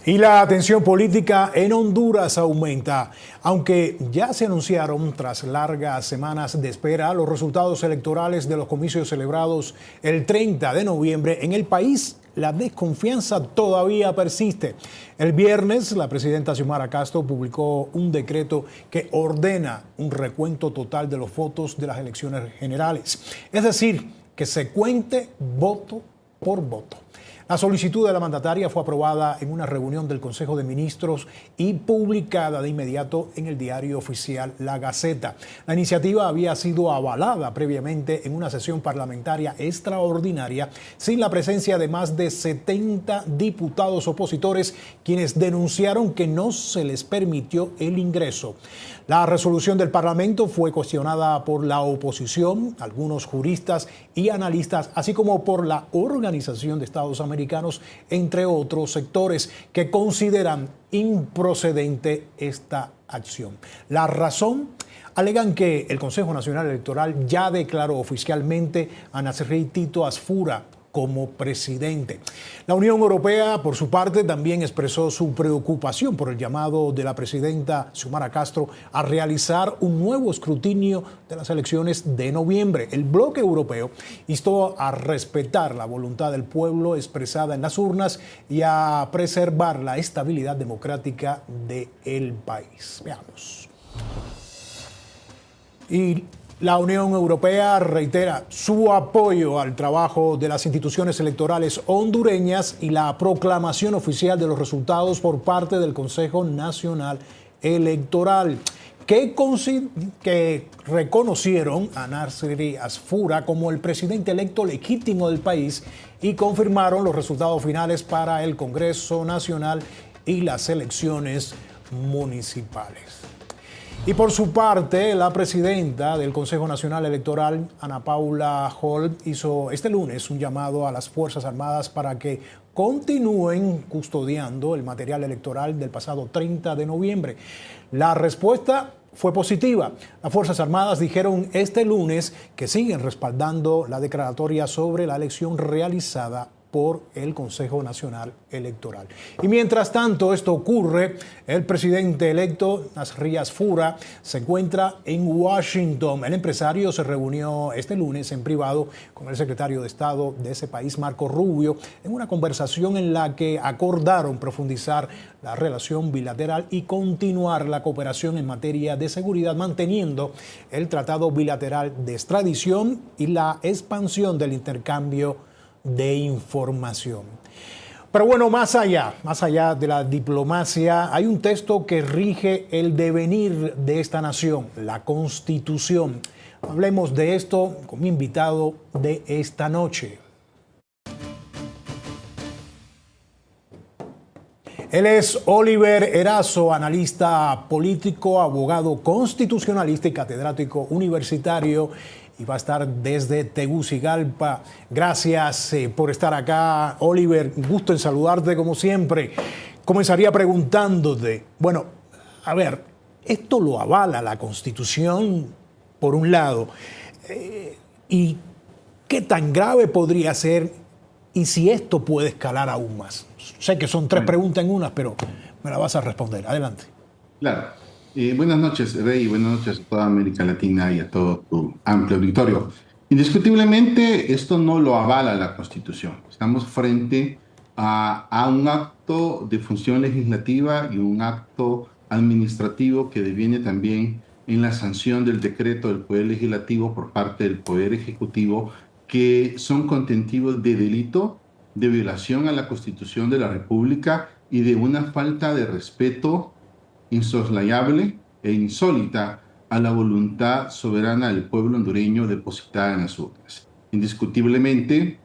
Y la tensión política en Honduras aumenta, aunque ya se anunciaron tras largas semanas de espera los resultados electorales de los comicios celebrados el 30 de noviembre en el país. La desconfianza todavía persiste. El viernes, la presidenta Xiomara Castro publicó un decreto que ordena un recuento total de los votos de las elecciones generales. Es decir, que se cuente voto por voto. La solicitud de la mandataria fue aprobada en una reunión del Consejo de Ministros y publicada de inmediato en el diario oficial La Gaceta. La iniciativa había sido avalada previamente en una sesión parlamentaria extraordinaria sin la presencia de más de 70 diputados opositores, quienes denunciaron que no se les permitió el ingreso. La resolución del Parlamento fue cuestionada por la oposición, algunos juristas y analistas, así como por la Organización de Estados Americanos, entre otros sectores que consideran improcedente esta acción. La razón: alegan que el Consejo Nacional Electoral ya declaró oficialmente a Nasri Tito Asfura como presidente. La Unión Europea, por su parte, también expresó su preocupación por el llamado de la presidenta Xiomara Castro a realizar un nuevo escrutinio de las elecciones de noviembre. El bloque europeo instó a respetar la voluntad del pueblo expresada en las urnas y a preservar la estabilidad democrática del país. Veamos. Y la Unión Europea reitera su apoyo al trabajo de las instituciones electorales hondureñas y la proclamación oficial de los resultados por parte del Consejo Nacional Electoral, que reconocieron a Nasri Asfura como el presidente electo legítimo del país y confirmaron los resultados finales para el Congreso Nacional y las elecciones municipales. Y por su parte, la presidenta del Consejo Nacional Electoral, Ana Paula Holt, hizo este lunes un llamado a las Fuerzas Armadas para que continúen custodiando el material electoral del pasado 30 de noviembre. La respuesta fue positiva. Las Fuerzas Armadas dijeron este lunes que siguen respaldando la declaratoria sobre la elección realizada por el Consejo Nacional Electoral. Y mientras tanto esto ocurre, el presidente electo, Nasri Asfura, se encuentra en Washington. El empresario se reunió este lunes en privado con el secretario de Estado de ese país, Marco Rubio, en una conversación en la que acordaron profundizar la relación bilateral y continuar la cooperación en materia de seguridad, manteniendo el tratado bilateral de extradición y la expansión del intercambio de información. Pero bueno, más allá de la diplomacia, hay un texto que rige el devenir de esta nación, la Constitución. Hablemos de esto con mi invitado de esta noche. Él es Oliver Erazo, analista político, abogado constitucionalista y catedrático universitario, y va a estar desde Tegucigalpa. Gracias por estar acá, Oliver. Un gusto en saludarte como siempre. Comenzaría preguntándote, bueno, a ver, esto lo avala la Constitución, por un lado, y qué tan grave podría ser y si esto puede escalar aún más. Sé que son tres preguntas en una, pero me la vas a responder. Adelante. Claro. Buenas noches, Rey, y buenas noches a toda América Latina y a todo tu amplio auditorio. Indiscutiblemente, esto no lo avala la Constitución. Estamos frente a un acto de función legislativa y un acto administrativo que deviene también en la sanción del decreto del Poder Legislativo por parte del Poder Ejecutivo, que son contentivos de delito, de violación a la Constitución de la República y de una falta de respeto insoslayable e insólita a la voluntad soberana del pueblo hondureño depositada en las urnas. Indiscutiblemente,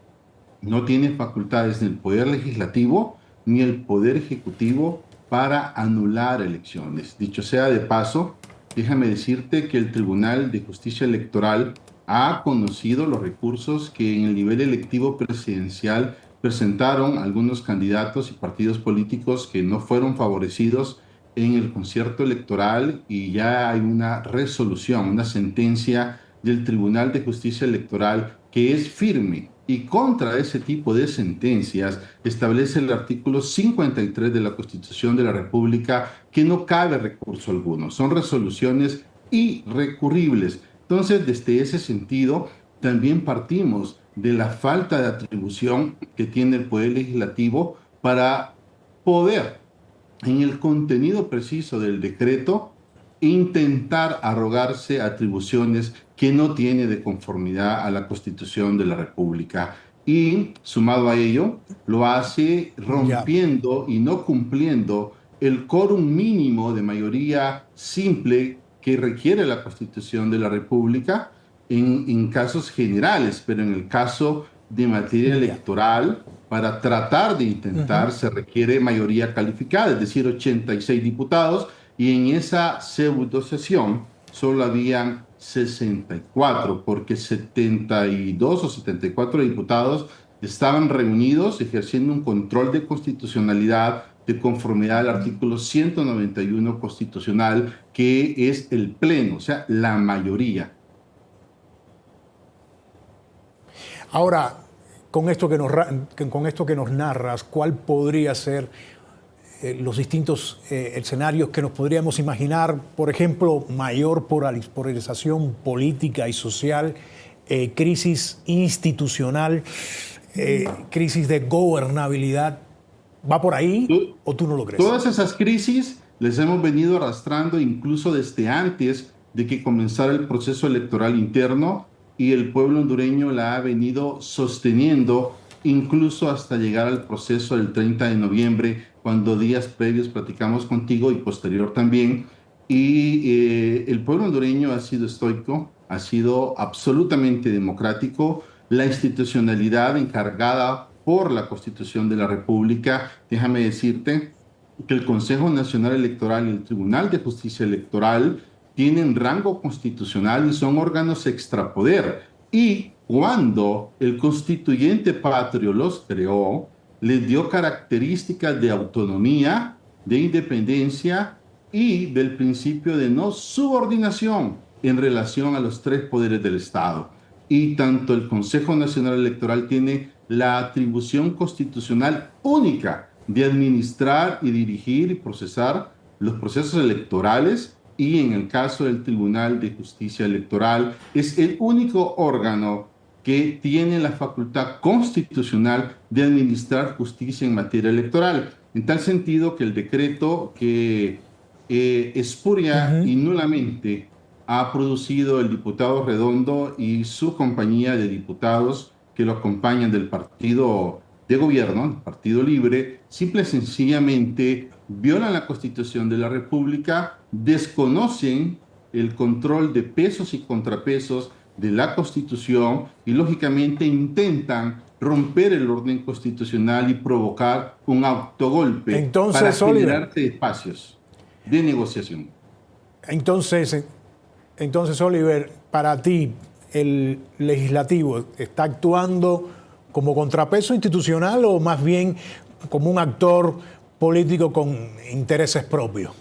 no tiene facultades ni el Poder Legislativo ni el Poder Ejecutivo para anular elecciones. Dicho sea de paso, déjame decirte que el Tribunal de Justicia Electoral ha conocido los recursos que en el nivel electivo presidencial presentaron algunos candidatos y partidos políticos que no fueron favorecidos en el concierto electoral, y ya hay una resolución, una sentencia del Tribunal de Justicia Electoral que es firme Y contra ese tipo de sentencias establece el artículo 53 de la Constitución de la República que no cabe recurso alguno. Son resoluciones irrecurribles. Entonces, desde ese sentido, también partimos de la falta de atribución que tiene el Poder Legislativo para poder, en el contenido preciso del decreto, intentar arrogarse atribuciones que no tiene de conformidad a la Constitución de la República. Y sumado a ello, lo hace Ya. rompiendo y no cumpliendo el quórum mínimo de mayoría simple que requiere la Constitución de la República en casos generales, pero en el caso de materia Ya. electoral, para tratar de intentar, se requiere mayoría calificada, es decir, 86 diputados, y en esa pseudo sesión solo habían 64, porque 72 o 74 diputados estaban reunidos ejerciendo un control de constitucionalidad de conformidad al artículo 191 constitucional, que es el pleno, o sea, la mayoría. Ahora, con esto que nos narras, ¿cuál podría ser los distintos escenarios que nos podríamos imaginar? Por ejemplo, mayor polarización política y social, crisis institucional, crisis de gobernabilidad. ¿Va por ahí o tú no lo crees? Todas esas crisis les hemos venido arrastrando incluso desde antes de que comenzara el proceso electoral interno, y el pueblo hondureño la ha venido sosteniendo incluso hasta llegar al proceso del 30 de noviembre, cuando días previos platicamos contigo y posterior también. Y el pueblo hondureño ha sido estoico, ha sido absolutamente democrático. La institucionalidad encargada por la Constitución de la República, déjame decirte que el Consejo Nacional Electoral y el Tribunal de Justicia Electoral tienen rango constitucional y son órganos extrapoder. Y cuando el constituyente patrio los creó, les dio características de autonomía, de independencia y del principio de no subordinación en relación a los tres poderes del Estado. Y tanto el Consejo Nacional Electoral tiene la atribución constitucional única de administrar y dirigir y procesar los procesos electorales, y en el caso del Tribunal de Justicia Electoral es el único órgano que tiene la facultad constitucional de administrar justicia en materia electoral. En tal sentido que el decreto que espuria y nulamente ha producido el diputado Redondo y su compañía de diputados que lo acompañan del partido de gobierno, el Partido Libre, simple y sencillamente violan la Constitución de la República, desconocen el control de pesos y contrapesos de la Constitución y lógicamente intentan romper el orden constitucional y provocar un autogolpe para Entonces, Oliver, generarse espacios de negociación. entonces, Oliver, para ti, ¿el legislativo está actuando como contrapeso institucional o más bien como un actor político con intereses propios?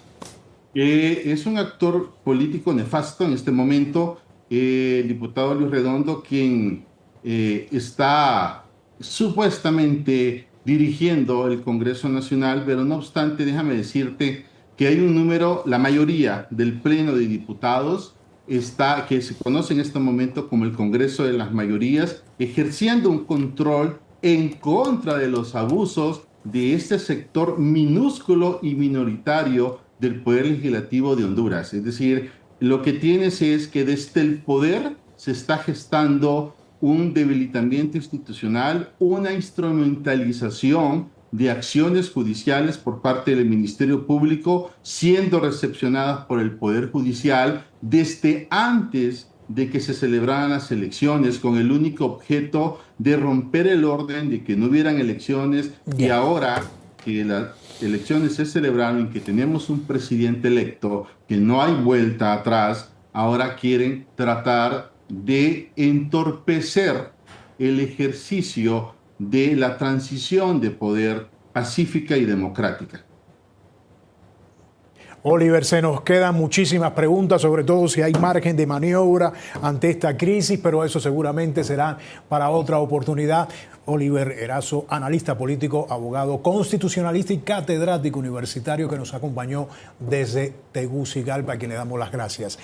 Es un actor político nefasto en este momento, el diputado Luis Redondo, quien está supuestamente dirigiendo el Congreso Nacional, pero no obstante, déjame decirte que hay un número, la mayoría del Pleno de Diputados está, que se conoce en este momento como el Congreso de las Mayorías, ejerciendo un control en contra de los abusos de este sector minúsculo y minoritario del Poder Legislativo de Honduras. Es decir, lo que tienes es que desde el poder se está gestando un debilitamiento institucional, una instrumentalización de acciones judiciales por parte del Ministerio Público, siendo recepcionadas por el Poder Judicial desde antes de que se celebraran las elecciones, con el único objeto de romper el orden, de que no hubieran elecciones. Y ahora que las elecciones se celebraron y que tenemos un presidente electo, que no hay vuelta atrás, ahora quieren tratar de entorpecer el ejercicio de la transición de poder pacífica y democrática. Oliver, se nos quedan muchísimas preguntas, sobre todo si hay margen de maniobra ante esta crisis, pero eso seguramente será para otra oportunidad. Oliver Erazo, analista político, abogado constitucionalista y catedrático universitario que nos acompañó desde Tegucigalpa, a quien le damos las gracias.